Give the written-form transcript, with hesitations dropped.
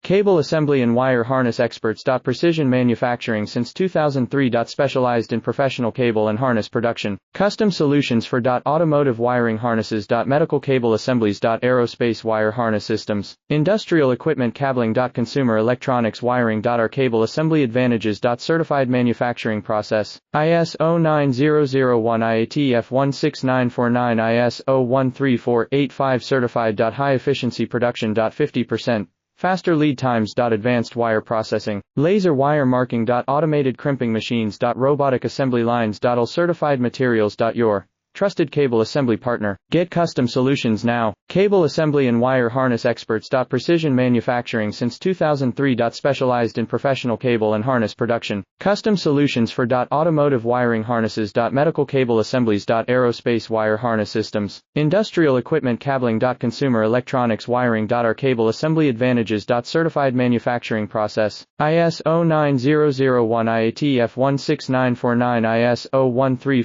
Cable assembly and wire harness experts. Precision manufacturing since 2003. Specialized in professional cable and harness production. Custom solutions for automotive wiring harnesses. Medical cable assemblies. Aerospace wire harness systems. Industrial equipment cabling. Consumer electronics wiring. Our cable assembly advantages. Certified manufacturing process. ISO 9001 IATF 16949 ISO 13485 certified. High efficiency production. 50%. Faster lead times. Advanced wire processing. Laser wire marking. Automated crimping machines. Robotic assembly lines. All certified materials. Your trusted cable assembly partner. Get custom solutions now. Cable assembly and wire harness experts. Precision manufacturing since 2003. Specialized in professional cable and harness production. Custom solutions for automotive wiring harnesses. Medical cable assemblies. Aerospace wire harness systems. Industrial equipment cabling. Consumer electronics wiring. Our cable assembly advantages. Certified manufacturing process. ISO 9001 IATF 16949 ISO 13485